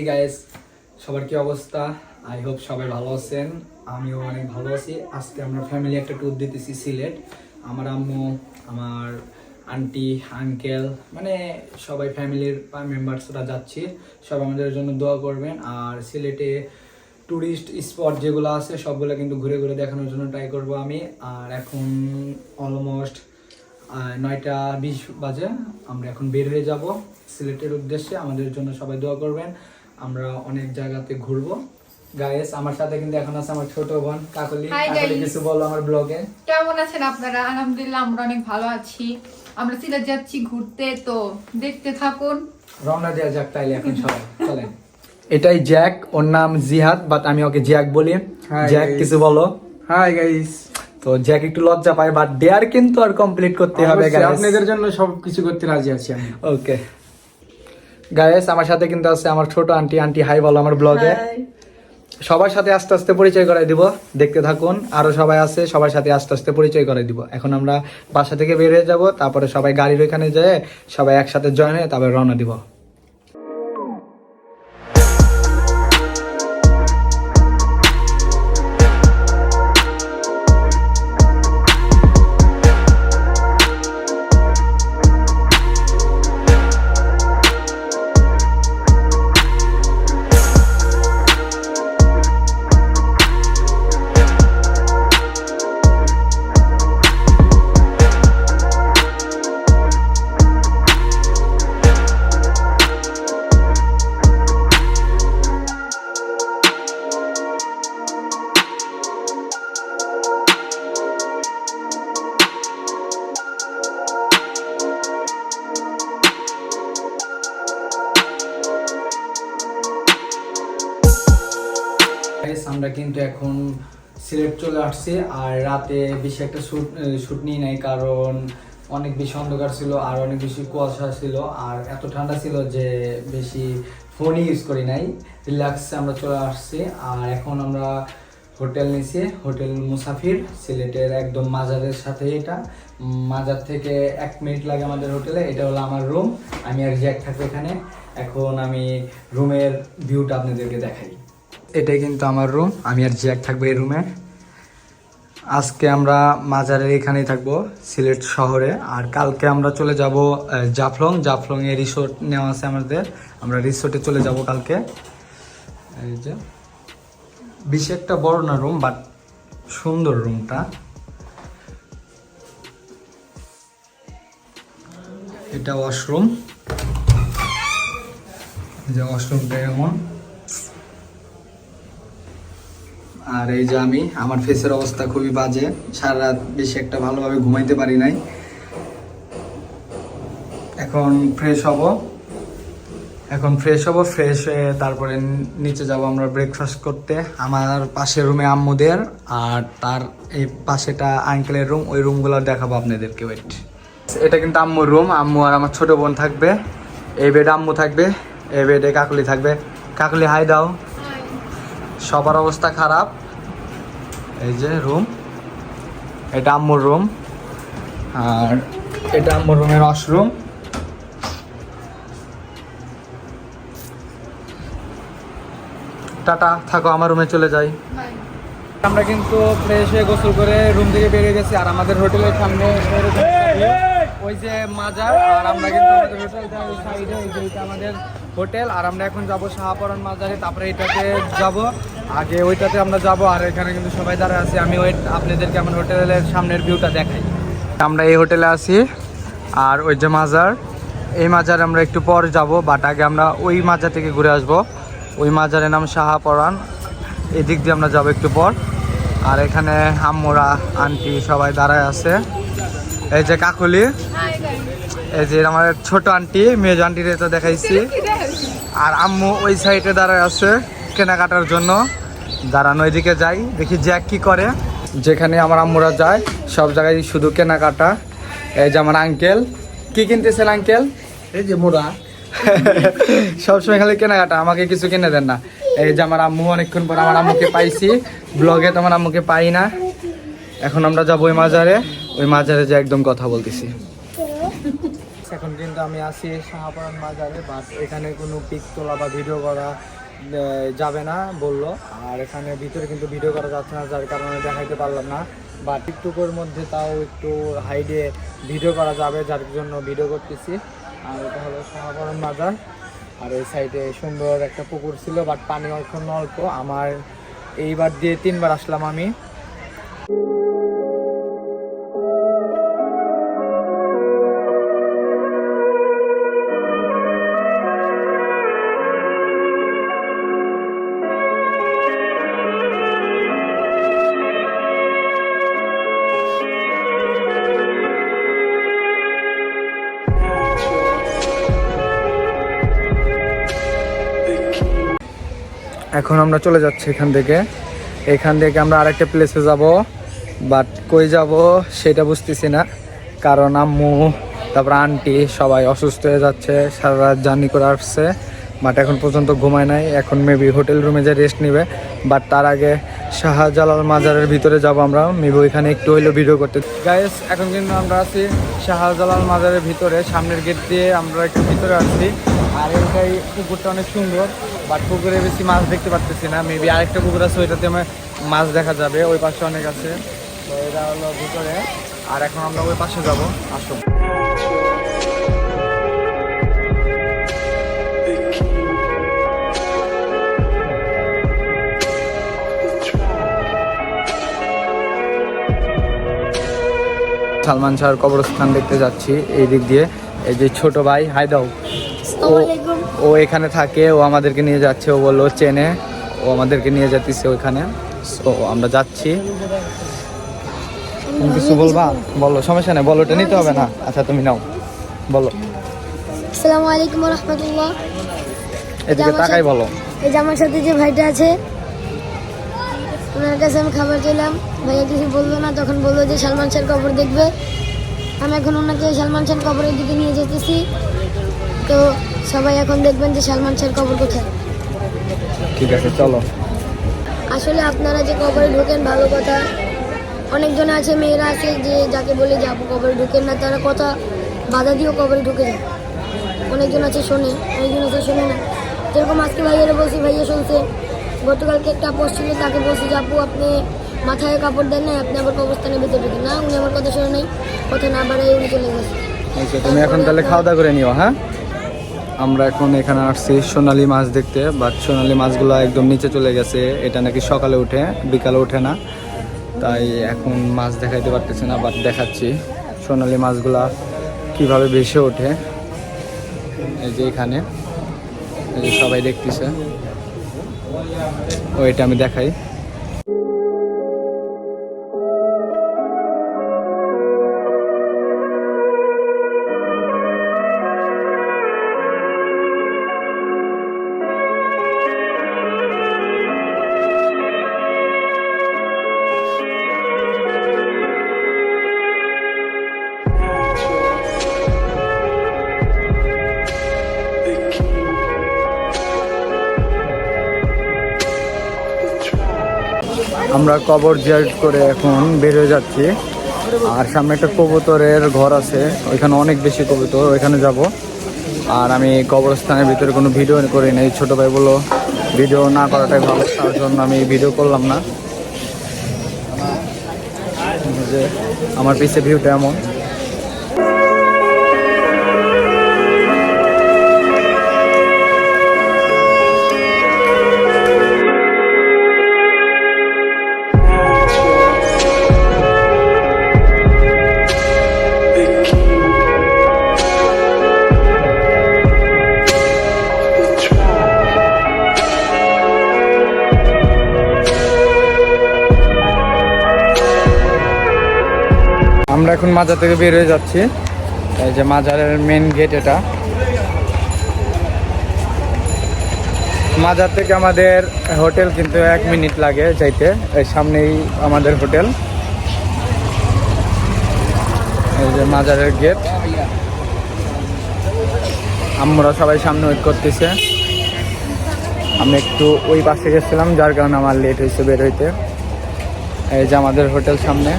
Guys, সবার কি অবস্থা? আই হোপ সবাই ভালো আছেন। আমিও অনেক ভালো আছি। আজকে আমরা ফ্যামিলি একটা ট্যুর দিতেছি সিলেট। আমার আম্মু, আমার আন্টি, আঙ্কেল, মানে সবাই ফ্যামিলির মেম্বার্সরা যাচ্ছি। সবাই আমাদের জন্য দোয়া করবেন। আর সিলেটে ট্যুরিস্ট স্পট যেগুলো আছে সবগুলো কিন্তু ঘুরে ঘুরে দেখানোর জন্য ট্রাই করব আমি। আর এখন অলমোস্ট 9টা 20 বাজে। আমরা এখন বের হয়ে যাব সিলেটের উদ্দেশ্যে। আমাদের জন্য সবাই দোয়া করবেন। আমরা অনেক জায়গাতে ঘুরবো। গাইস, আমার সাথে কিন্তু এখন আছে আমার ছোট বোন কাকলি। কাকলি কিছু বলো আমার ব্লগে। কেমন আছেন আপনারা? আলহামদুলিল্লাহ আমরা অনেক ভালো আছি। আমরা সিলেট যাচ্ছি ঘুরতে, তো দেখতে থাকুন। রওনা দেওয়া যাক তাইলে এখন সবাই চলেন। এটাই জ্যাক, ওর নাম জিহাদ, বাট আমি ওকে জ্যাক বলি। জ্যাক কিছু বলো। Hi guys. তো জ্যাক একটু লজ্জা পায়, বাট ডেয়ার কিন্তু আর কমপ্লিট করতে হবে গাইস। আপনাদের জন্য সবকিছু করতে রাজি আছি আমি। ওকে গাইস, আমার সাথে কিন্তু আছে আমার ছোট আন্টি। আন্টি হাই বলো আমার ব্লগে। সবার সাথে আস্তে আস্তে পরিচয় করাই দিব, দেখতে থাকুন। আরো সবাই আছে, সবার সাথে আস্তে আস্তে পরিচয় করাই দিব। এখন আমরা বাসা থেকে বের হয়ে যাব, তারপরে সবাই গাড়ির ওইখানে যেয়ে সবাই একসাথে জয়েন হয়ে তারপরে রওনা দিব। আমরা কিন্তু এখন সিলেট চলে আসছি। আর রাতে বেশি একটা শুট নিই নাই, কারণ অনেক বেশি অন্ধকার ছিল আর অনেক বেশি কুয়াশা ছিল আর এত ঠান্ডা ছিল যে বেশি ফোনই ইউজ করি নাই। রিল্যাক্সে আমরা চলে আসছি। আর এখন আমরা হোটেল নিছি, হোটেল মুসাফির, সিলেটের একদম মাজারের সাথে। এটা মাজার থেকে 1 মিনিট লাগে আমাদের হোটেলে। এটা হলো আমার রুম, আমি আর জ্যাক থাকবো এখানে। এখন আমি রুমের ভিউটা আপনাদেরকে দেখাই। এটাই কিন্তু আমার রুম, আমি আর জ্যাক থাকবো এই রুমে। আজকে আমরা মাজারের এখানেই থাকবো সিলেট শহরে। আর কালকে আমরা চলে যাব জাফলং এ রিসোর্ট নেওয়া আছে আমাদের। আমরা রিসোর্টে চলে যাব কালকে। এই যে বেশি একটা বড় না রুম, বাট সুন্দর রুমটা। এটা ওয়াশরুম, যে ওয়াশরুমটা এমন। আর এই যে আমার ফেসের অবস্থা খুবই বাজে, সারা রাত বেশি একটা ভালোভাবে ঘুমাইতে পারি নাই। এখন ফ্রেশ হব, ফ্রেশ হয়ে তারপরে নিচে যাব আমরা ব্রেকফাস্ট করতে। আমার পাশের রুমে আম্মুদের, আর তার এই পাশেটা আঙ্কেলের রুম। ওই রুমগুলো দেখাবো আপনাদেরকে। ওয়েট, এটা কিন্তু আম্মুর রুম। আম্মু আর আমার ছোট বোন থাকবে। এই বেডে আম্মু থাকবে, এই বেডে কাকুলি থাকবে। কাকুলি হাই দাও। সবার অবস্থা খারাপ। এই যে রুম, এটা আম্মুর রুম। আর এটা আম্মুর রুমের ওয়াশরুম। টাটা, থাকো, আমার রুমে চলে যাই। আমরা কিন্তু ফ্রেশ হয়ে গোসল করে রুম থেকে বেরিয়ে গেছি। আর আমাদের হোটেলের সামনে ওই যে মাজার, আর আমরা কিন্তু আমাদের হোটেলটা ওই সাইডে, এইটা আমাদের হোটেল। আর আমরা এখন যাব শাহপরান মাজারে, তারপরে এটাতে যাব। আগে ওইটাতে আমরা যাব। আর এখানে কিন্তু সবাই দাঁড়ায় আছে। আমি আপনাদেরকে আমার হোটেলের সামনের ভিউটা দেখাই। আমরা এই হোটেলে আছি, আর ওই যে মাজার, এই মাজারে আমরা একটু পর যাব। বাট আগে আমরা ওই মাজার থেকে ঘুরে আসব। ওই মাজারের নাম শাহপরান, এদিক দিয়ে আমরা যাব একটু পর। আর এখানে আম্মুরা, আন্টি সবাই দাঁড়ায় আছে। এই যে কাকুলি, এই যে আমার ছোট আন্টি, মেজ আন্টিরে তো দেখাইছি। আর আম্মু ওই সাইডে দাঁড়ায় আছে কেনাকাটার জন্য। দাঁড়ানো, এদিকে যাই, দেখি জ্যাক কি করে। যেখানে আমার আম্মুরা যায় সব জায়গায় শুধু কেনাকাটা। এই যে আমার আঙ্কেল, কি কিনতেছেন আঙ্কেল? এই যে মোড়া সবসময় খালি কেনাকাটা, আমাকে কিছু কিনে দেন না। এই যে আমার আম্মু, অনেকক্ষণ পর আমার আম্মুকে পাইছি। ব্লগে তো আমার আম্মুকে পাই না। এখন আমরা যাবো ওই মাজারে যে একদম কথা বলতেছি। এখন কিন্তু আমি আছি শাহপরান বাজারে, বাট এখানে কোনো পিক তোলা বা ভিডিও করা যাবে না বললো। আর এখানে ভিতরে কিন্তু ভিডিও করা যাচ্ছে না, যার কারণে দেখাইতে পারলাম না। বা টিকটকের মধ্যে তাও একটু হাইডে ভিডিও করা যাবে, যার জন্য ভিডিও করতেছি। আর এটা হলো শাহপরান বাজার। আর এই সাইডে সুন্দর একটা পুকুর ছিল, বাট পানি এখন অল্প। আমার এইবার দিয়ে 3 বার আসলাম আমি। এখন আমরা চলে যাচ্ছি এখান থেকে আমরা আরেকটা প্লেসে যাব, বাট কই যাব সেটা বুঝতেছি না, কারণ আম্মু তারপর আন্টি সবাই অসুস্থ হয়ে যাচ্ছে, সারা রাত জার্নি করে আসছে। বাট এখন পর্যন্ত ঘুমায় নাই, এখন মেবি হোটেল রুমে যে রেস্ট নেবে। বাট তার আগে শাহজালাল মাজারের ভিতরে যাব আমরা, মেবি ওইখানে একটু হইলেও ভিডিও করতে। গাইস এখন কিন্তু আমরা আছি শাহজালাল মাজারের ভিতরে, সামনের গেট দিয়ে আমরা একটু ভিতরে আসছি। আর এইটাই পুকুরটা অনেক সুন্দর, বাট পুকুরে বেশি মাছ দেখতে পারতেছি না। মেবি আরেকটা পুকুর আছে, ওইটাতে মাছ দেখা যাবে, ওই পাশে অনেক আছে। তো এটা হলো ভিতরে, আর এখন আমরা ওই পাশে যাব। আসুন। সালমান শাহর কবরস্থান দেখতে যাচ্ছি এই দিক দিয়ে। এই যে ছোট ভাই, হাই দাও। ও এখানে থাকে, ও আমাদেরকে নিয়ে যাচ্ছে, ও বললো চেনে, ও আমাদেরকে নিয়ে যাচ্ছে ওইখানে। ও আমরা যাচ্ছি। তুমি কিছু বলবা? বলো, সমস্যা নেই, বলো, ওটা নিতে হবে না। আচ্ছা তুমি নাও, বলো। আসসালামু আলাইকুম ওয়া রাহমাতুল্লাহ। এদিকে তাকাই বলো। এই যে আমার সাথে যে ভাইটা আছে, ওনার কাছে আমি খাবার চাইলাম, ভাইয়া কিছু বললো না, তখন বললো যে সালমান শাহর কবর দেখবে। আমি এখন ওনাকে সালমান শাহর কবরের দিকে নিয়ে যেতেছি। তো সবাই এখন দেখবেন যে সালমান শাহর কবর কোথায়। ঠিক আছে, চলো। আসলে আপনারা যে কবরে ঢোকেন ভালো কথা, অনেকজন আছে, মেয়েরা আছে যে যাকে বলে যাবো কবরে ঢুকেন না, তারা কথা বাধা দিয়েও কবরে ঢুকে যায়। অনেকজন আছে শোনে, অনেকজন আছে শোনে না। যেরকম আজকে ভাইয়ারা বলছি, ভাইয়া শুনছে। গতকালকে একটা পোস্ট ছিল, তাকে বলছি যে আপু আপনি মাথায় কাপড় দেন না, আপনি আবার কবরস্থানের ভিতরে ঢুকেন না। উনি আমার কথা শোনে নাই, কথা না বাড়াই উনি চলে গেছে। আচ্ছা তুমি এখন তাহলে খাওয়া দাওয়া করে নিও। হ্যাঁ, আমরা এখন এখানে আসছি সোনালী মাছ দেখতে, বাট সোনালী মাছগুলো একদম নিচে চলে গেছে। এটা নাকি সকালে উঠে, বিকালে ওঠে না, তাই এখন মাছ দেখাইতে পারতেছে না। বাট দেখাচ্ছি সোনালী মাছগুলা কিভাবে ভেসে ওঠে। এই যে এখানে, এই যে সবাই দেখতেছে, ওইটা আমি দেখাই। আমরা কবর জিয়ারত করে এখন বের হয়ে যাচ্ছি। আর সামনে একটা কবুতরের ঘর আছে, ওইখানে অনেক বেশি কবুতর, ওইখানে যাব। আর আমি কবরস্থানের ভিতরে কোনো ভিডিও করি নাই, ছোটো ভাই বললো ভিডিও না করাটাই ভালো, তার জন্য আমি ভিডিও করলাম না। যে আমার পিছে ভিউটা এমন। আমরা এখন মাজার থেকে বের হয়ে যাচ্ছি। এই যে মাজারের মেন গেট এটা। মাজার থেকে আমাদের হোটেল কিন্তু 1 মিনিট লাগে যাইতে, এই সামনেই আমাদের হোটেল। এই যে মাজারের গেট, আমরা সবাই সামনে ওয়েট করতেছে। আমি একটু ওই পাশে গেছিলাম, যার কারণে আমার লেট হয়েছে বের হইতে। এই যে আমাদের হোটেল সামনে।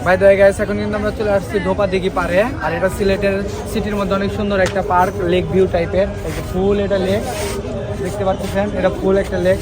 বাই দ্য ওয়ে গাইস, এখন কিন্তু আমরা চলে আসছি ধোপা দিঘি পারে। আর এটা সিলেটের সিটির মধ্যে অনেক সুন্দর একটা পার্ক, লেক ভিউ টাইপের। এই যে ফুল এটা লেক দেখতে পাচ্ছেন, এটা ফুল একটা লেক।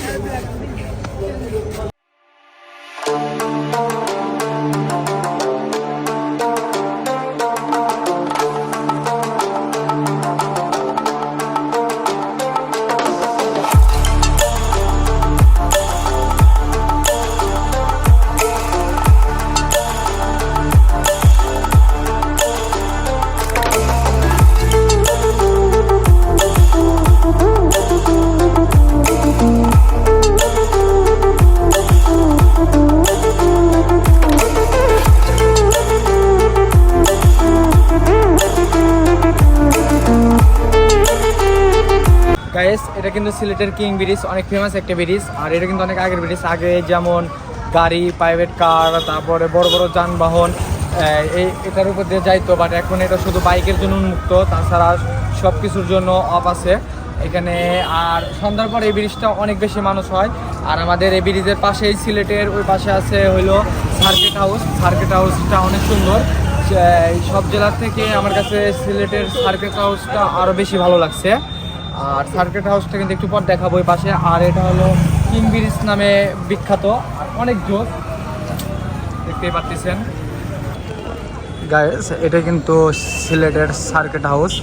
গাইস, এটা কিন্তু সিলেটের কিং ব্রিজ, অনেক ফেমাস একটা ব্রিজ। আর এটা কিন্তু অনেক আগের ব্রিজ। আগে যেমন গাড়ি, প্রাইভেট কার, তারপরে বড় বড় যানবাহন এটার উপর দিয়ে যাইতো, বাট এখন এটা শুধু বাইকের জন্য উন্মুক্ত, তাছাড়া সব কিছুর জন্য অফ আছে এখানে। আর সন্ধ্যার পর এই ব্রিজটা অনেক বেশি মানুষ হয়। আর আমাদের এই ব্রিজের পাশেই সিলেটের ওই পাশে আছে হইলো সার্কিট হাউস। সার্কিট হাউসটা অনেক সুন্দর। সব জেলার থেকে আমার কাছে সিলেটের সার্কিট হাউসটা আরও বেশি ভালো লাগছে। আর সার্কিট হাউসটা কিন্তু একটু পর দেখাবো ওই পাশে। আর এটা হলো কিং ব্রিজ নামে বিখ্যাত, অনেক জোর দেখতেই পাচ্ছেন গাইস। এটা কিন্তু সিলেটের সার্কিট হাউস।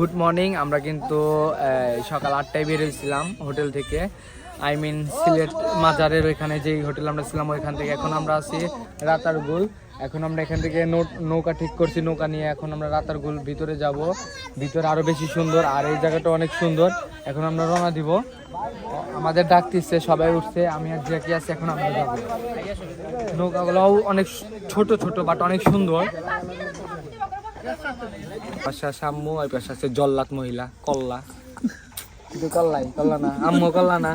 Good morning. আমরা কিন্তু সকাল 8টায় বেরিয়েছিলাম হোটেল থেকে, আই মিন সিলেট মাজারের ওইখানে যেই হোটেল আমরা ছিলাম ওইখান থেকে। এখন আমরা আছি রাতারগুল। এখন আমরা এখান থেকে নৌকা ঠিক করছি, নৌকা নিয়ে এখন আমরা রাতারগুল ভিতরে যাব। ভিতরে আরও বেশি সুন্দর, আর এই জায়গাটা অনেক সুন্দর। এখন আমরা রওনা দিব, আমাদের ডাকতেছে, সবাই উঠছে, আমি আর জ্যাকি আছি। এখন আমরা যাবো। নৌকাগুলোও অনেক ছোট ছোট বাট অনেক সুন্দর। পাশে আছে আম্মু, ওই পাশে আছে জল্লাদ মহিলা কল্লা। কিন্তু কল্লা না, আম্মু কল্লা না।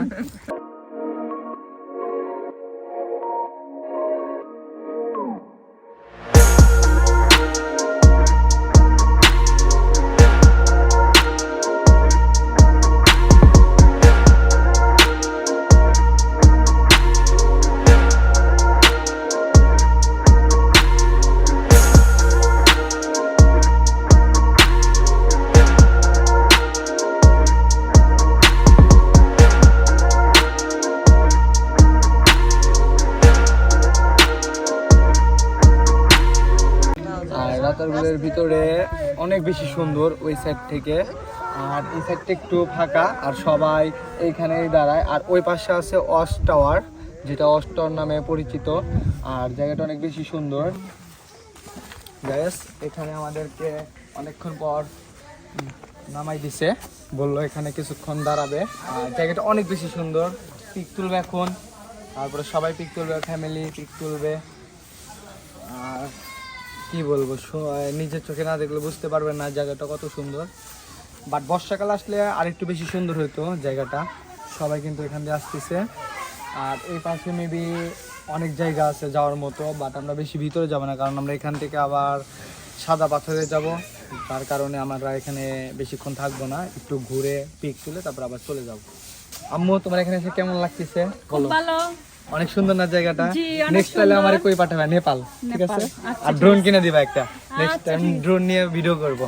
রাতারগুলের ভিতরে অনেক বেশি সুন্দর ওই সাইড থেকে। আর এই সাইডটা একটু ফাঁকা, আর সবাই এইখানেই দাঁড়ায়। আর ওই পাশে আছে ওয়াচ টাওয়ার, যেটা ওয়াচ টাওয়ার নামে পরিচিত। আর জায়গাটা অনেক বেশি সুন্দর গাইস। এখানে আমাদেরকে অনেকক্ষণ পর নামাই দিছে, বললো এখানে কিছুক্ষণ দাঁড়াবে। আর জায়গাটা অনেক বেশি সুন্দর, পিক তুলবে এখন। তারপরে সবাই পিক তুলবে, ফ্যামিলি পিক তুলবে। আর কি বলবো, নিজের চোখে না দেখলে বুঝতে পারবেন না জায়গাটা কত সুন্দর। বাট বর্ষাকাল আসলে আরেকটু বেশি সুন্দর হতো জায়গাটা। সবাই কিন্তু এখান দিয়ে আসতেছে। আর এই পাশে মেবি অনেক জায়গা আছে যাওয়ার মতো, বাট আমরা বেশি ভিতরে যাব না, কারণ আমরা এখান থেকে আবার সাদা পাথরে যাব। তার কারণে আমরা এখানে বেশিক্ষণ থাকবো না, একটু ঘুরে পিক তুলে তারপর আবার চলে যাব। আম্মু, তোমার এখানে এসে কেমন লাগতেছে বলো? অনেক সুন্দর না জায়গাটা? নেক্সট টাইম আমারে কই পাঠাবে? নেপাল, ঠিক আছে? আর ড্রোন কিনে দিবা একটা, নেক্সট টাইম ড্রোন নিয়ে ভিডিও করব।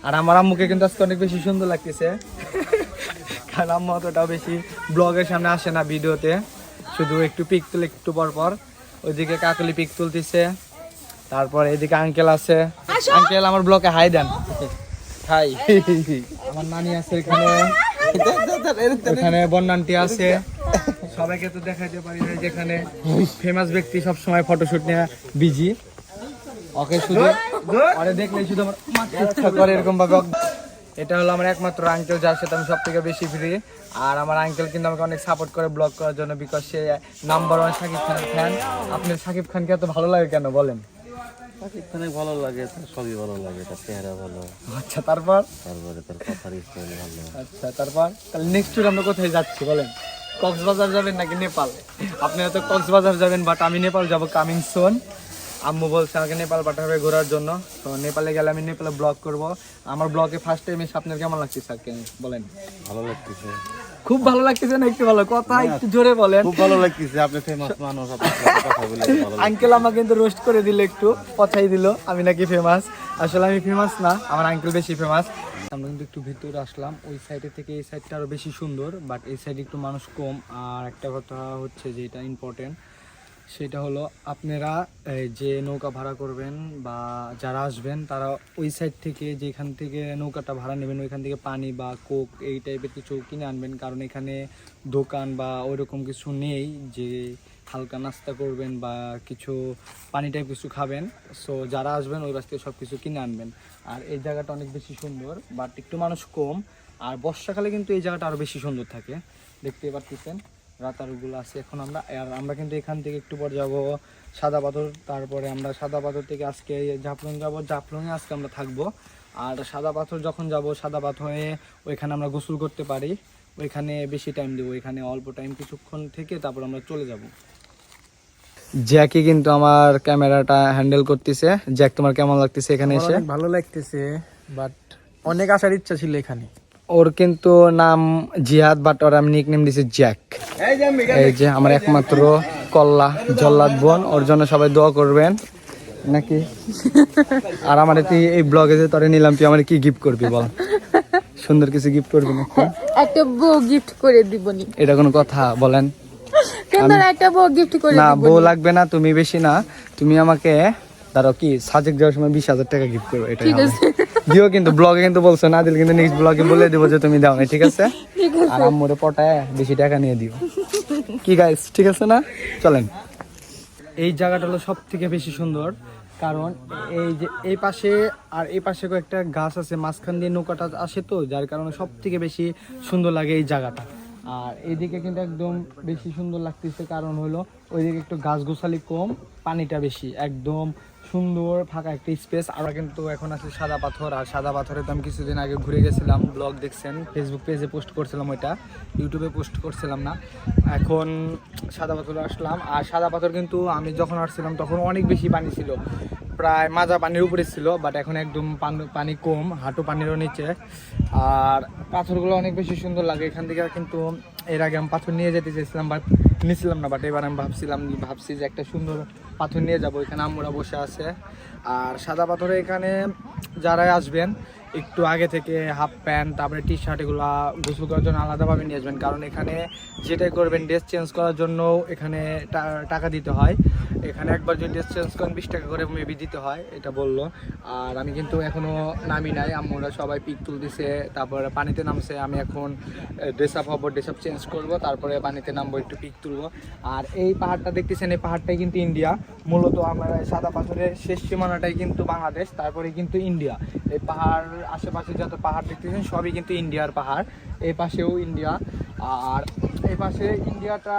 আর আমার আম্মুকে কিন্তু আজকে অনেক বেশি সুন্দর লাগতেছে, কারণ আম্মু অতটাও বেশি ব্লগের সামনে আসে না ভিডিওতে, শুধু একটু পিক তুলে একটু পর পর। ওইদিকে কাকলি পিক তুলতেছে, তারপর এদিকে আঙ্কেল আছে। আঙ্কেল আমার ব্লগে হাই দেন। হাই। আমার নানি আছে এখানে, এখানে বন্যান্টি আছে। সবাইকে তো দেখাইতে পারি না, যেখানে ফেমাস ব্যক্তি সব সময় ফটোশুট নিয়ে বিজি। ওকে শুধু আরে দেখলেই শুধু আমার ইচ্ছা করে এরকম ভাবে। এটা হলো আমার একমাত্র আঙ্কেল, যার সাথে আমি সব থেকে বেশি ফ্রি। আর আমার আঙ্কেল কিন্তু আমাকে অনেক সাপোর্ট করে ব্লগ করার জন্য, বিকজ সে নাম্বার 1 শাকিব খানের ফ্যান। আপনি শাকিব খানকে এত ভালো লাগে কেন বলেন? শাকিব খানের ভালো লাগে, তার সবই ভালো লাগে, তার চেহারা ভালো, আচ্ছা তারপরে তার কথার স্টাইল ভালো। আচ্ছা তারপর তাহলে নেক্সট ট্যুর আমরা কোথায় যাচ্ছি বলেন? কক্সবাজার যাবেন নাকি নেপাল? আপনারা তো কক্সবাজার যাবেন, বাট আমি নেপাল যাব কামিং সুন। আম্মু বলছে আমাকে নেপাল পাঠাবে ঘোরার জন্য, তো নেপালে গেলে আমি নেপালে ব্লগ করব। আমার ব্লগে ফার্স্ট টাইম এসে আপনার কেমন লাগছে স্যার বলেন? ভালো লাগতেছে, খুব ভালো লাগতেছে না একটু ভালো কথা একটু জোরে বলেন। খুব ভালো লাগতেছে, আপনি ফেমাস মানুষ, আপনার সাথে কথা বলে ভালো লাগছে। আঙ্কেল আমাকে কিন্তু রোস্ট করে দিল, একটু পচাই দিল আমি নাকি ফেমাস। আসলে আমি ফেমাস না, আমার আঙ্কেল বেশি ফেমাস। আমরা কিন্তু একটু ভিতরে আসলাম, ওই সাইডে থেকে এই সাইডটা আরো বেশি সুন্দর, বাট এই সাইডে একটু মানুষ কম। আর একটা কথা হচ্ছে যেটা ইম্পর্টেন্ট, সেটা হলো আপনারা যে নৌকা ভাড়া করবেন বা যারা আসবেন তারা ওই সাইড থেকে, যেখান থেকে নৌকাটা ভাড়া নেবেন ওইখান থেকে পানি বা কোক এই টাইপের কিছু কিনে আনবেন, কারণ এখানে দোকান বা ওইরকম কিছু নেই যে হালকা নাস্তা করবেন বা কিছু পানি টাইপ কিছু খাবেন। সো যারা আসবেন ওই রাস্তায় সব কিছু কিনে আনবেন। আর এই জায়গাটা অনেক বেশি সুন্দর, বাট একটু মানুষ কম। আর বর্ষাকালে কিন্তু এই জায়গাটা আরও বেশি সুন্দর থাকে, দেখতে পাচ্ছেন রাতারগুলো আছে। এখন আমরা কিন্তু এখান থেকে একটু পর যাব সাদা পাথর, তারপরে আমরা সাদা পাথর থেকে আজকে জাফলং যাব, জাফলংয়ে আজকে আমরা থাকবো। আর সাদা পাথর যখন যাব, সাদা পাথরে ওইখানে আমরা গোসল করতে পারি, ওইখানে বেশি টাইম দেবো, এখানে অল্প টাইম কিছুক্ষণ থেকে তারপর আমরা চলে যাব। জ্যাকি কিন্তু আমার ক্যামেরাটা হ্যান্ডেল করতেছে। জ্যাক, তোমার কেমন লাগতেছে এখানে এসে? অনেক ভালো লাগতেছে, বাট অনেক আসার ইচ্ছা ছিল এখানে। ওর কিন্তু নাম জিহাদ, বাট ওর আমি নিকনেম দিছি জ্যাক। এই যে আমার একমাত্র কল্লা জল্লাদ বোন, ওর জন্য সবাই দোয়া করবেন নাকি। আর আমার এই ব্লগে যে তোরে নিলাম, তুই আমার কি গিফট করবি বল? সুন্দর কিছু গিফট করবি নাকি? একটা বউ গিফট করে দিবনি। এটা কোনো কথা বলেন? সুন্দর একটা বউ গিফট করে না, দিবনি। বউ লাগবে না, তুমি বেশি না, তুমি আমাকে ধরো কি সাজেক যাওয়ার সময় 20,000 টাকা গিফট করবো, এটা দিও। কিন্তু ব্লগে কিন্তু বলছো না দিলে কিন্তু নেক্সট ব্লগে বলে দিব যে তুমি দাও না, ঠিক আছে? আর আম্মুরে পটায় বেশি টাকা নিয়ে দিও, কি গাইস, ঠিক আছে না? চলেন। এই জায়গাটা হলো সব থেকে বেশি সুন্দর, কারণ এই যে এই পাশে আর এই পাশে কয়েকটা গাছ আছে, মাঝখান দিয়ে নৌকাটা আসে, তো যার কারণে সব থেকে বেশি সুন্দর লাগে এই জায়গাটা। আর এইদিকে কিন্তু একদম বেশি সুন্দর লাগতেছে, কারণ হলো ওইদিকে একটু গাছ গোছালি কম, পানিটা বেশি, একদম সুন্দর ফাঁকা একটা স্পেস। আমরা কিন্তু এখন আছে সাদা পাথর। আর সাদা পাথরে তো আমি কিছুদিন আগে ঘুরে গেছিলাম, ব্লগ দেখছেন, ফেসবুক পেজে পোস্ট করছিলাম, ওইটা ইউটিউবে পোস্ট করছিলাম না। এখন সাদা পাথরে আসলাম। আর সাদা পাথর কিন্তু আমি যখন আসছিলাম তখন অনেক বেশি পানি ছিল, প্রায় মাজা পানির উপরে ছিল, বাট এখন একদম পানি কম, হাঁটু পানিরও নিচে। আর পাথরগুলো অনেক বেশি সুন্দর লাগে এখান থেকে। কিন্তু এর আগে আমি পাথর নিয়ে যেতে চেয়েছিলাম, বাট নিয়েছিলাম না, বাট এবার আমি ভাবছি যে একটা সুন্দর পাথর নিয়ে যাবো। এখানে আম্মুরা বসে আছে। আর সাদা পাথরে এখানে যারাই আসবেন একটু আগে থেকে হাফ প্যান্ট তারপরে টি শার্ট এগুলো গোসল করার জন্য আলাদাভাবে নিয়ে আসবেন, কারণ এখানে যেটাই করবেন ড্রেস চেঞ্জ করার জন্য এখানে টাকা দিতে হয়। এখানে একবার যদি ড্রেস চেঞ্জ করেন 20 টাকা করে মেবি দিতে হয়, এটা বললো। আর আমি কিন্তু এখনও নামি নাই, আম্মুরা সবাই পিক তুলতেছে, তারপরে পানিতে নামছে। আমি এখন ড্রেস আপ হবো, ড্রেস আপ চেঞ্জ করবো, তারপরে পানিতে নামবো, একটু পিক তুলবো। আর এই পাহাড়টা দেখতেছেন, এই পাহাড়টাই কিন্তু ইন্ডিয়া। মূলত আমরা সাদা পাথরের শেষ সীমানাটাই কিন্তু বাংলাদেশ, তারপরে কিন্তু ইন্ডিয়া। এই পাহাড় আশেপাশে যত পাহাড় দেখতেছেন সবই কিন্তু ইন্ডিয়ার পাহাড়, এই পাশেও ইন্ডিয়া। আর এই পাশে ইন্ডিয়াটা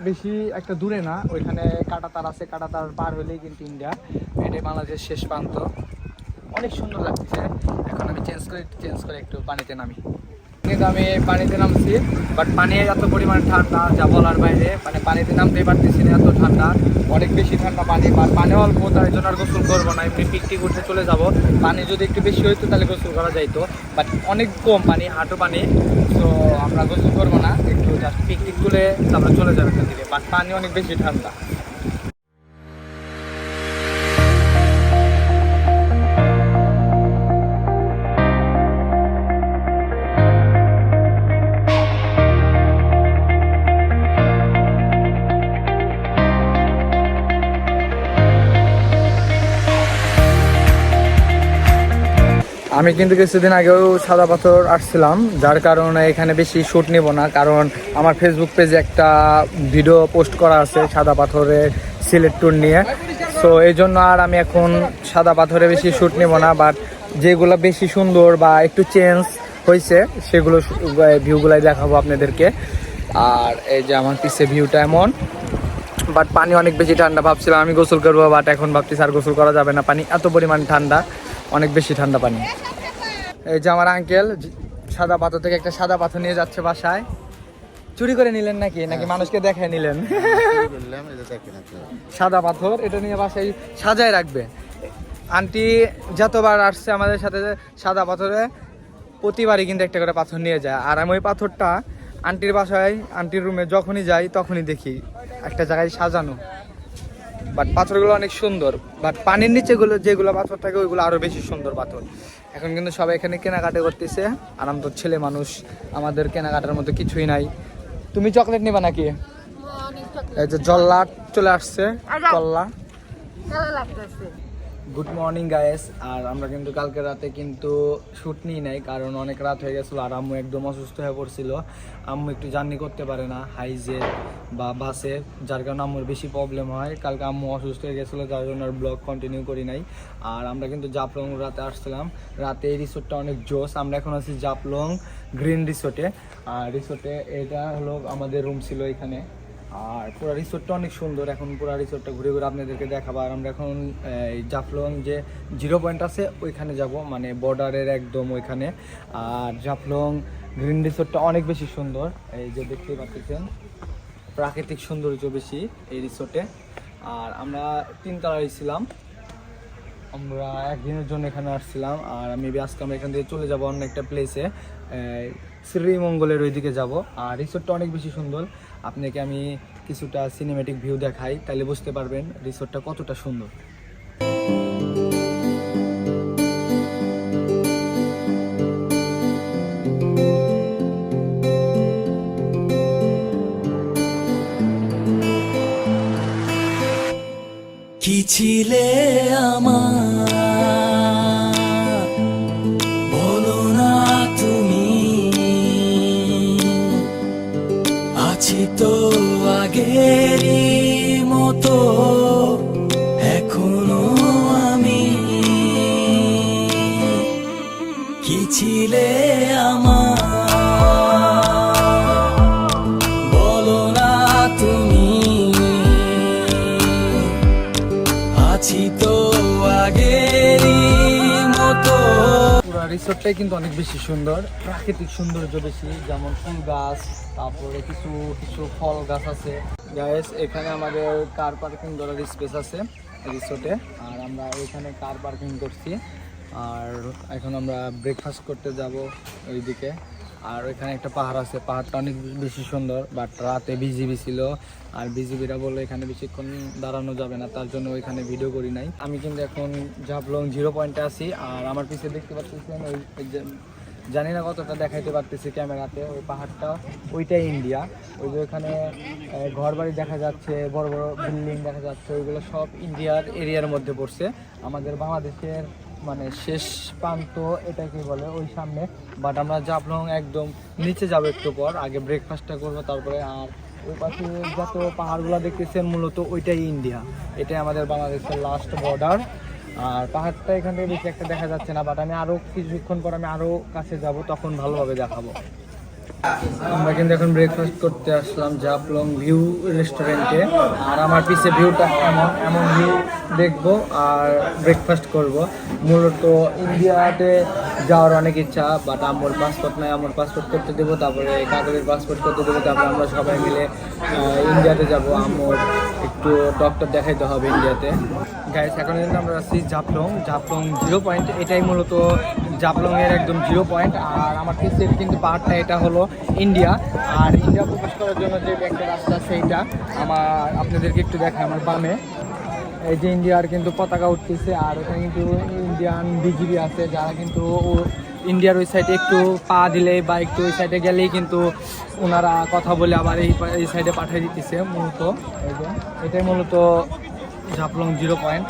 বেশি একটা দূরে না, ওইখানে কাঁটাতার আছে, কাঁটাতার পার হলেই কিন্তু ইন্ডিয়া। এটাই বাংলাদেশের শেষ প্রান্ত। অনেক সুন্দর লাগছে। এখন আমি চেঞ্জ করে একটু পানিতে নামি। কিন্তু আমি পানিতে নামছি, বাট পানি এত পরিমাণে ঠান্ডা যা বলার বাইরে, মানে পানিতে নামতেই পারতেছি না, এত ঠান্ডা, অনেক বেশি ঠান্ডা পানি। আর পানি অল্প, তার জন্য আর গোসল করবো না, এমনি পিকটিক উঠে চলে যাব। পানি যদি একটু বেশি হইতো তাহলে গোসল করা যাইতো, বাট অনেক কম পানি, হাঁটু পানি। তো আমরা গোসল করবো না, একটু জাস্ট পিকটিক তুলে তারপরে চলে যাবে এখান থেকে, বাট পানি অনেক বেশি ঠান্ডা। আমি কিন্তু কিছুদিন আগেও সাদা পাথর আসছিলাম, যার কারণে এখানে বেশি শ্যুট নেব না, কারণ আমার ফেসবুক পেজে একটা ভিডিও পোস্ট করা আছে সাদা পাথরের সিলেট ট্যুর নিয়ে। সো এই জন্য আর আমি এখন সাদা পাথরে বেশি শ্যুট নেব না, বাট যেগুলো বেশি সুন্দর বা একটু চেঞ্জ হয়েছে সেগুলো ভিউগুলাই দেখাবো আপনাদেরকে। আর এই যে আমার পিছে ভিউটা এমন, বাট পানি অনেক বেশি ঠান্ডা। ভাবছিলাম আমি গোসল করবো, বাট এখন ভাবতেছি আর গোসল করা যাবে না, পানি এত পরিমাণ ঠান্ডা, অনেক বেশি ঠান্ডা পানি। এই যে আমার আঙ্কেল সাদা পাথর থেকে একটা সাদা পাথর নিয়ে যাচ্ছে বাসায়। চুরি করে নিলেন নাকি মানুষকে দেখায় নিলেন? সাদা পাথর, এটা নিয়ে বাসায় সাজায় রাখবে। আন্টি যতবার আসছে আমাদের সাথে সাদা পাথরে প্রতিবারই কিন্তু একটা করে পাথর নিয়ে যায়। আর আমি ওই পাথরটা আন্টির বাসায়, আন্টির রুমে যখনই যাই তখনই দেখি একটা জায়গায় সাজানো। বাট পাথরগুলো অনেক সুন্দর, বাট পানির নিচে যেগুলো পাথর থাকে ওইগুলো আরও বেশি সুন্দর পাথর। এখন কিন্তু সবাই এখানে কেনাকাটা করতেছে, আর আমরা তো ছেলে মানুষ, আমাদের কেনাকাটার মতো কিছুই নাই। তুমি চকলেট নিবা নাকি? এই যে জল্লা চলে আসছে, জল্লা। Good morning guys. আর আমরা কিন্তু কালকে রাতে কিন্তু শ্যুট নিই নাই, কারণ অনেক রাত হয়ে গেছিলো আর আম্মু একদম অসুস্থ হয়ে পড়ছিল। আম্মু একটু জার্নি করতে পারে না হাইজে বা বাসে, যার কারণে আম্মুর বেশি প্রবলেম হয়। কালকে আম্মু অসুস্থ হয়ে গেছিলো, যার জন্য আর ব্লগ কন্টিনিউ করি নাই। আর আমরা কিন্তু জাফলং রাতে আসছিলাম। রাতে এই রিসোর্টটা অনেক জোস। আমরা এখন আছি জাফলং গ্রিন রিসোর্টে। আর রিসোর্টে এটা হলো আমাদের রুম ছিল এখানে। আর পুরো রিসোর্টটা অনেক সুন্দর। এখন পুরো রিসোর্টটা ঘুরে ঘুরে আপনাদেরকে দেখাবো। আর আমরা এখন জাফলং যে 0 পয়েন্ট আছে ওইখানে যাব, মানে বর্ডারের একদম ওইখানে। আর জাফলং গ্রিন রিসোর্টটা অনেক বেশি সুন্দর, এই যে দেখতেই পাচ্ছেন, প্রাকৃতিক সৌন্দর্য বেশি এই রিসোর্টে। আর আমরা 3 তলায় ছিলাম, আমরা একদিনের জন্য এখানে আসছিলাম। আর আমি আজকে আমরা এখান থেকে চলে যাব অন্য একটা প্লেসে, শ্রীমঙ্গলের ওইদিকে যাব। আর রিসোর্টটা অনেক বেশি সুন্দর। আপনাকে আমি কিছুটা সিনেমেটিক ভিউ দেখাই, তাহলে বুঝতে পারবেন রিসোর্টটা কতটা সুন্দর। কি ছিলে আমার বলো না তুমি, আছি তো আগেরই মতো এখনো আমি। কি ছিলে আমার বলো না তুমি, আছি তো আগেরই মতো। পুরো রিসোর্টটাই কিন্তু অনেক বেশি সুন্দর, প্রাকৃতিক সৌন্দর্য বেশি, যেমন ফুল গাছ, তারপরে কিছু কিছু ফল গাছ আছে। গাইস, এখানে আমাদের কার পার্কিং করার স্পেস আছে রিসোর্টে। আর আমরা এখানে কার পার্কিং করছি। আর এখন আমরা ব্রেকফাস্ট করতে যাব ওইদিকে। আর ওইখানে একটা পাহাড় আছে, পাহাড়টা অনেক বেশি সুন্দর, বাট রাতে বিজিবি ছিল। আর বিজিবিরা বললো এখানে বেশিক্ষণ দাঁড়ানো যাবে না, তার জন্য ওইখানে ভিডিও করি নাই। আমি কিন্তু এখন জাফলং 0 পয়েন্টে আছি। আর আমার পিছিয়ে দেখতে পাচ্ছেন ওই জানি না কতটা দেখাইতে পারতেছি ক্যামেরাতে, ওই পাহাড়টা ওইটাই ইন্ডিয়া। ওই যে ওখানে ঘর বাড়ি দেখা যাচ্ছে, বড় বড় বিল্ডিং দেখা যাচ্ছে, ওইগুলো সব ইন্ডিয়ার এরিয়ার মধ্যে পড়ছে। আমাদের বাংলাদেশের মানে শেষ প্রান্ত এটাকে বলে ওই সামনে। বাট আমরা জাফলং একদম নিচে যাবো একটু পর, আগে ব্রেকফাস্টটা করবো তারপরে। আর ওই পাশে যত পাহাড়গুলো দেখতেছেন মূলত ওইটাই ইন্ডিয়া, এটাই আমাদের বাংলাদেশের লাস্ট বর্ডার। আর পাহাড়টা এখান থেকে বেশি একটা দেখা যাচ্ছে না, বাট আমি আরও কিছুক্ষণ পর আমি আরও কাছে যাব, তখন ভালোভাবে দেখাবো। আমরা কিন্তু এখন ব্রেকফাস্ট করতে আসলাম জাফলং ভিউ রেস্টুরেন্টে। আর আমার পিছে ভিউটা এমন ভিউ দেখবো আর ব্রেকফাস্ট করব। মূলত ইন্ডিয়াতে যাওয়ার অনেক ইচ্ছা, বাট আমার পাসপোর্ট নাই, আমার পাসপোর্ট করতে দেবো, তারপরে কাকুরের পাসপোর্ট করতে দেবো, তারপরে আমরা সবাই মিলে ইন্ডিয়াতে যাব। আমার একটু ডক্টর দেখাইতে হবে ইন্ডিয়াতে। গাইস, এখন কিন্তু আমরা আছি জাফলং 0 পয়েন্ট, এটাই মূলত জাফলংয়ের একদম 0 পয়েন্ট। আর আমার পিছের কিন্তু পাহাড়টা এটা হলো ইন্ডিয়া। আর ইন্ডিয়া প্রবেশ করার জন্য যে একটা রাস্তা সেইটা আপনাদেরকে একটু দেখায়। আমার বামে এই যে ইন্ডিয়ার কিন্তু পতাকা উঠতেছে। আর ওখানে কিন্তু ইন্ডিয়ান বিজিবি আছে, যারা কিন্তু ইন্ডিয়ার ওই সাইডে একটু পা দিলেই বা একটু ওই সাইডে গেলেই কিন্তু ওনারা কথা বলে আবার এই সাইডে পাঠিয়ে দিতেছে। মূলত এটাই মূলত জাফলং 0 পয়েন্ট।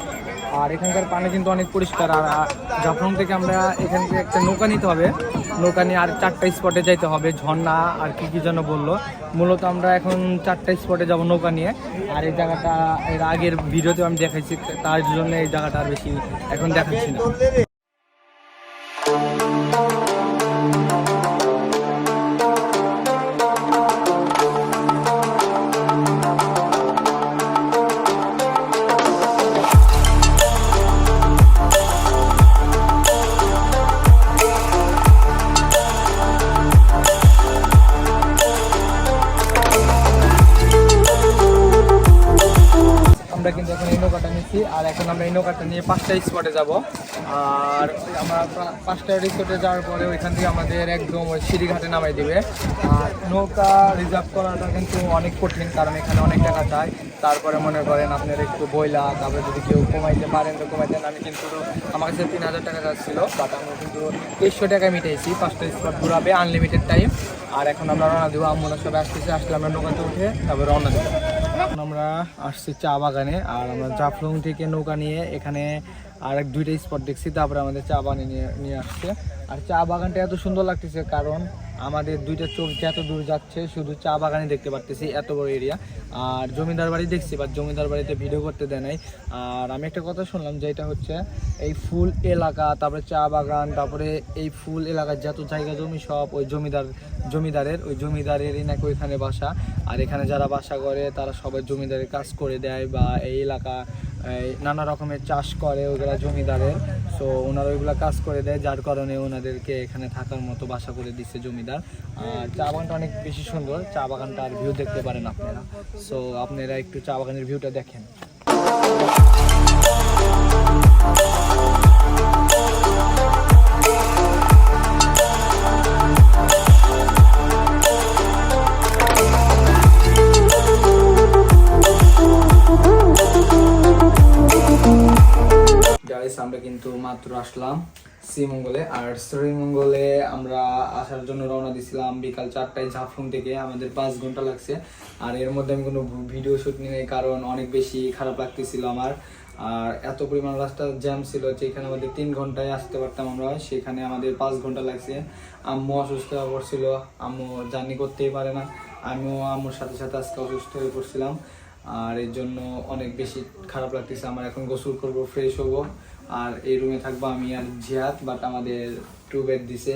আর এখানকার পানি কিন্তু অনেক পরিষ্কার। আর জাফলং থেকে আমরা এখান থেকে একটা নৌকা নিতে হবে, নৌকা নিয়ে আর 4টা স্পটে যাইতে হবে, ঝর্ণা আর কি যেন বললো। মূলত আমরা এখন 4টা স্পটে যাব নৌকা নিয়ে। আর এই জায়গাটা এর আগের ভিডিওতে আমি দেখাইছি, তার জন্য এই জায়গাটা আর বেশি এখন দেখাচ্ছি না। আমরা কিন্তু এখন এই নৌকাটা নিচ্ছি, আর এখন আমরা এই নৌকাটা নিয়ে 5টা স্পটে যাব। আর আমরা 5টা স্পটে যাওয়ার পরে ওইখান থেকে আমাদের একদম ওই সিঁড়িঘাটে নামাই দিবে। আর নৌকা রিজার্ভ করাটা কিন্তু অনেক কঠিন, কারণ এখানে অনেক টাকা চায়। তারপরে মনে করেন আপনার একটু বইলা, তারপরে যদি কেউ কমাইতে পারেন তো কমাইতেন। আমি কিন্তু আমার কাছে 3000 টাকা যাচ্ছিলো, বাট আমরা কিন্তু 2300 টাকা মিটাইছি। 5টা স্পট ঘুরাবে, আনলিমিটেড টাইম। আর এখন আমরা রওনা দেবো, আমরা সবাই আসতেছি, আসলে আমরা নৌকাতে উঠে তারপরে রওনা দেবো। এখন আমরা আসছি চা বাগানে, আর আমরা জাফলং থেকে নৌকা নিয়ে এখানে আর 2টা স্পট দেখছি, তারপরে আমাদের চা বাগানে নিয়ে আসছে। আর চা বাগানটা এত সুন্দর লাগতেছে, কারণ আমাদের 2টা চোখ যত দূর যাচ্ছে শুধু চা বাগানে দেখতে পারতেছি, এত বড় এরিয়া। আর জমিদার বাড়ি দেখছি, বাট জমিদার বাড়িতে ভিডিও করতে দেয় নাই। আর আমি একটা কথা শুনলাম যে এটা হচ্ছে এই ফুল এলাকা, তারপরে চা বাগান, তারপরে এই ফুল এলাকার যত জায়গা জমি সব ওই জমিদারেরই নাকি ওইখানে বাসা। আর এখানে যারা বাসা করে তারা সবাই জমিদারের কাজ করে দেয়, বা এই এলাকা নানা রকমের চাষ করে ওইগুলা জমিদারের। সো ওনারা ওইগুলা কাজ করে দেয়, যার কারণে ওনাদেরকে এখানে থাকার মতো বাসা করে দিচ্ছে জমিদার। আর চা বাগানটা অনেক বেশি সুন্দর, চা বাগানটার ভিউ দেখতে পারেন আপনারা। সো আপনারা একটু চা বাগানের ভিউটা দেখেন। আমরা কিন্তু মাত্র আসলাম শ্রীমঙ্গলে। আর শ্রীমঙ্গলে আমরা আসার জন্য রওনা দিছিলাম বিকাল 4টায় জাফলং থেকে। আমাদের 5 ঘন্টা লাগছে। আর এর মধ্যে আমি কোনো ভিডিও শ্যুট নিই, কারণ অনেক বেশি খারাপ লাগতেছিল আমার। আর এত পরিমাণ রাস্তা জ্যাম ছিল, যেখানে আমাদের 3 ঘন্টায় আসতে পারতাম আমরা, সেখানে আমাদের 5 ঘন্টা লাগছে। আম্মু অসুস্থ হয়ে পড়ছিল, আম্মু জার্নি করতেই পারে না। আমিও আম্মুর সাথে সাথে আজকে অসুস্থ হয়ে পড়ছিলাম। আর এর জন্য অনেক বেশি খারাপ লাগতেছে আমার। এখন গোসল করবো, ফ্রেশ হবো, আর এই রুমে থাকবো আমি আর জিহাদ। বাট আমাদের 2 বেড দিছে,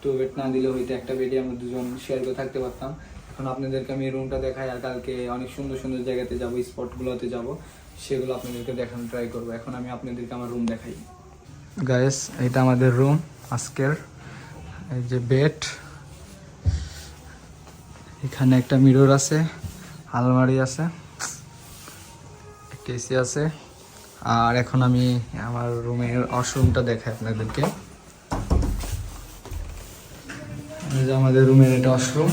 2 বেড না দিলে হয়তো একটা বেডে আমরা দুজন শেয়ার করে থাকতে পারতাম। এখন আপনাদেরকে আমি রুমটা দেখাই, আর কালকে অনেক সুন্দর সুন্দর জায়গাতে যাবো, স্পটগুলোতে যাব, সেগুলো আপনাদেরকে দেখানো ট্রাই করবো। এখন আমি আপনাদেরকে আমার রুম দেখাই। গাইস, এটা আমাদের রুম আজকের। এই যে বেড, এখানে একটা মিরর আছে, আলমারি আছে, একটা এসি আছে। আর এখন আমি আমার রুমের ওয়াশরুমটা দেখাই আপনাদেরকে। এই যে আমাদের রুমের এটা ওয়াশরুম।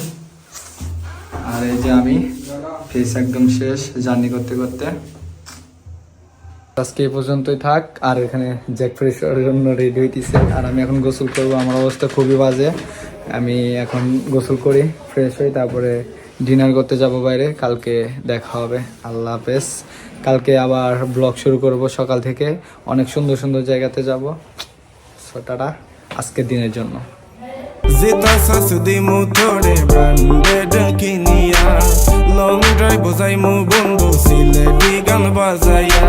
আর এই যে আমি ফেস একদম শেষ জার্নি করতে করতে। আজকে এই পর্যন্তই থাক। আর এখানে জ্যাক ফ্রেশ হওয়ার জন্য রেডি হইতেছে, আর আমি এখন গোসল করবো। আমার অবস্থা খুবই বাজে। আমি এখন গোসল করি, ফ্রেশ হই, তারপরে ডিনার করতে যাব বাইরে। কালকে দেখা হবে। আল্লাহ হাফেজ। কালকে আবার ব্লগ শুরু করব সকাল থেকে, অনেক সুন্দর সুন্দর জায়গাতে যাব। টাটা আজকের দিনের জন্য। Zeta sasudi motore branded kinia long drive bozai mu bondo sileti gan bazaya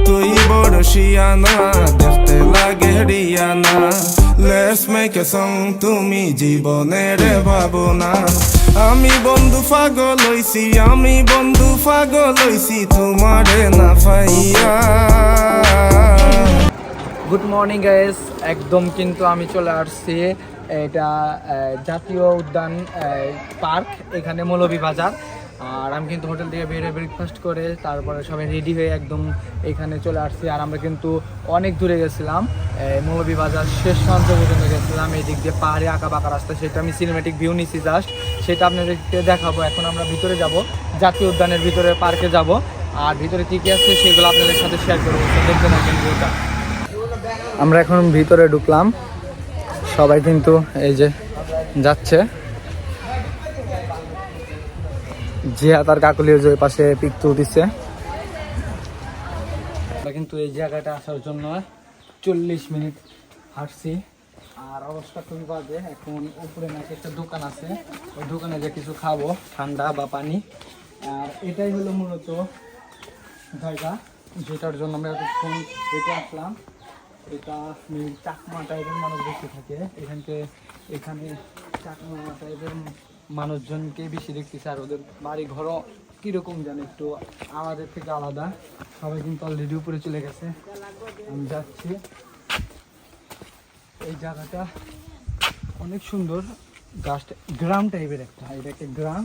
tui boro shiana dekhte lage riana let's make a song tumi jibonere bhabona ami bondhu pagol hoisi tomare na paiya। Good morning guys, একদম কিন্তু আমি চলে আসছি এটা জাতীয় উদ্যান park, এখানে মৌলভীবাজার। আর আমি কিন্তু হোটেল থেকে বেরিয়ে ব্রেকফাস্ট করে তারপরে সবাই রেডি হয়ে একদম এখানে চলে আসছি। আর আমরা কিন্তু অনেক দূরে গেছিলাম, মৌলভীবাজার শেষ প্রান্ত পর্যন্ত গেছিলাম। এই দিক দিয়ে পাহাড়ে আঁকা বাঁকা রাস্তা, সেটা আমি সিনেমেটিক ভিউ নিচ্ছি জাস্ট, সেটা আপনাদেরকে দেখাবো। এখন আমরা ভিতরে যাব, জাতীয় উদ্যানের ভিতরে পার্কে যাব, আর ভিতরে কী কী আছে সেগুলো আপনাদের সাথে শেয়ার করবো। দেখতে থাকেন ভিউটা। আমরা এখন ভিতরে ঢুকলাম, সবাই কিন্তু এই যে যাচ্ছে। জিহাদ আর কাকুলিও যে পাশে পিক তুলতেছে। আমরা কিন্তু এই জায়গাটা আসার জন্য 40 মিনিট হাঁটছি। আর অবস্থা খুবই বাজে। এখন উপরে নাকি একটা দোকান আছে, ওই দোকানে যে কিছু খাবো, ঠান্ডা বা পানি। আর এটাই হলো মূলত জায়গা যেটার জন্য আমরা এতক্ষণ হেঁটে আসলাম। এটা চাকমা টাইপের মানুষ বেশি থাকে এখানে চাকমা টাইপের মানুষজনকে বেশি দেখতেছে। আর ওদের বাড়ি ঘরও কীরকম জানে একটু আমাদের থেকে আলাদা। সবাই কিন্তু অলরেডি উপরে চলে গেছে, আমি যাচ্ছি। এই জায়গাটা অনেক সুন্দর, জাস্ট গ্রাম টাইপের এটা একটা গ্রাম।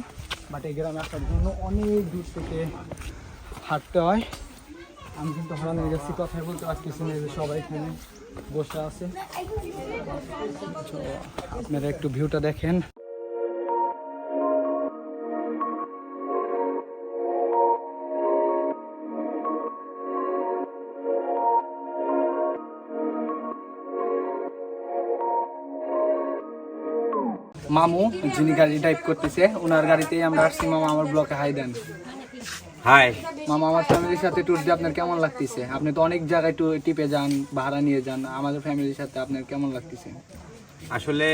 বাট এই গ্রামে আসার জন্য অনেক দূর থেকে হাঁটতে হয়। আমি কিন্তু হরান হয়ে গেছি, কথাই বলতে পারতেছি না, যে সবাই এখানে বসে আছে। তো আপনারা একটু ভিউটা দেখেন। মামু যিনি গাড়ি ড্রাইভ করতেছে, ওনার গাড়িতেই আমরা আসছি। মামা আমার ব্লকে হাই দেন। হাই। মামা, আমার ফ্যামিলির সাথে ট্যুর দিয়ে আপনার কেমন লাগতেছে? আপনি তো অনেক জায়গায় টিপে যান, ভাড়া নিয়ে যান, আমাদের ফ্যামিলির সাথে আপনার কেমন লাগতেছে? আসলে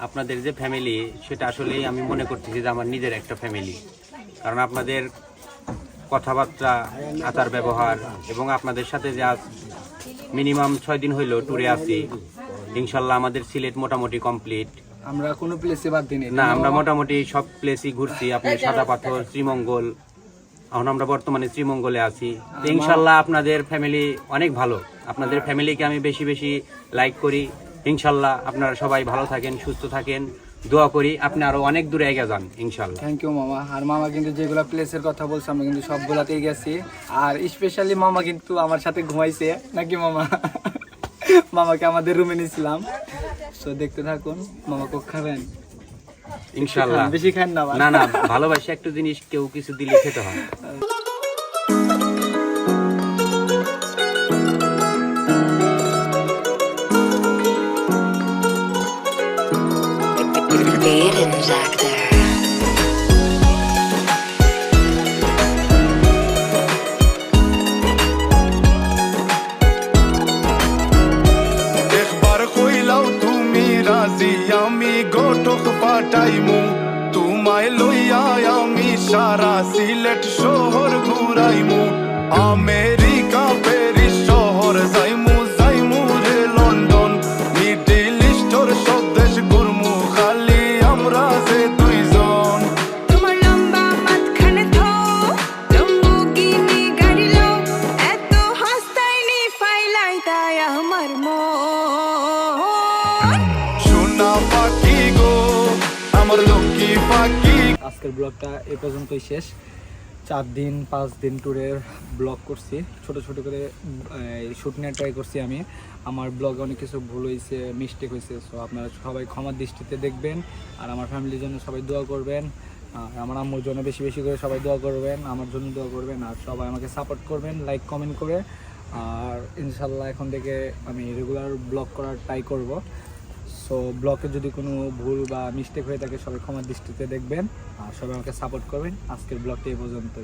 আপনাদের যে ফ্যামিলি, সেটা আসলেই আমি মনে করতেছি যে আমার নিজের একটা ফ্যামিলি। কারণ আপনাদের কথাবার্তা, আচার ব্যবহার এবং আপনাদের সাথে যে আজ মিনিমাম 6 দিন হইলো ট্যুরে আছি, ইনশাল্লাহ আমাদের সিলেট মোটামুটি কমপ্লিট। আমরা কোনো প্লেসে বাদ দিই না, আমরা মোটামুটি সব প্লেসই ঘুরছি। আপনি সাদা পাথর, শ্রীমঙ্গল, এখন আমরা বর্তমানে শ্রীমঙ্গলে আছি। তো ইনশাল্লাহ আপনাদের ফ্যামিলি অনেক ভালো। আপনাদের ফ্যামিলিকে আমি বেশি বেশি লাইক করি। ইনশাল্লাহ আপনারা সবাই ভালো থাকেন, সুস্থ থাকেন, দোয়া করি আপনি আরো অনেক দূরে এগিয়ে যান ইনশাল্লাহ। থ্যাংক ইউ মামা। আর মামা কিন্তু যেগুলো প্লেসের কথা বলছে আমরা কিন্তু সবগুলাতেই গেছি। আর স্পেশালি মামা কিন্তু আমার সাথে ঘুমাইছে নাকি মামা? মামাকে আমাদের রুমে নিয়েছিলাম। তো দেখতে থাকুন। মামা কোক খাবেন? ইনশাল্লাহ। বেশি খান না? না না, ভালোবাসে একটা জিনিস কেউ কিছু দিলে খেতে হয়। একবার কইলাও তুমি রাজি, আমি গোটক পাঠাইমু। তোমায় লইয়া আমি সারা সিলেট শহর ঘুরাইমু। আমেরিকা প্যারিস শহর যাইমু, যাইমু রে লন্ডন, মিডল ইস্টর সব দেশ ঘুরমু, খালি আমরা যে দুইজন। তোমার লম্বা মাঝখানে থো, লম্বুগিনি গাড়ি লো, এত হাসতাইনি ফাইলাই তাই আমার মন। সোনা পাখি গো, আমার লক্ষ্মী পাখি। আজকের ব্লগটা এ পর্যন্তই শেষ। 4 দিন 5 দিন ট্যুরের ব্লগ করছি, ছোট ছোট করে শ্যুট নিয়ে ট্রাই করছি আমি। আমার ব্লগে অনেক কিছু ভুল হয়েছে, মিস্টেক হয়েছে। সো আপনারা সবাই ক্ষমার দৃষ্টিতে দেখবেন। আর আমার ফ্যামিলির জন্য সবাই দোয়া করবেন। আর আমার আম্মুর জন্য বেশি বেশি করে সবাই দোয়া করবেন, আমার জন্য দোয়া করবেন। আর সবাই আমাকে সাপোর্ট করবেন, লাইক কমেন্ট করে। আর ইনশাল্লাহ এখন থেকে আমি রেগুলার ব্লগ করার ট্রাই করব। সো ব্লগে যদি কোনো ভুল বা মিস্টেক হয়ে থাকে সবাই ক্ষমার দৃষ্টিতে দেখবেন। আর সবাই আমাকে সাপোর্ট করবেন। আজকের ব্লগটা এই পর্যন্ত।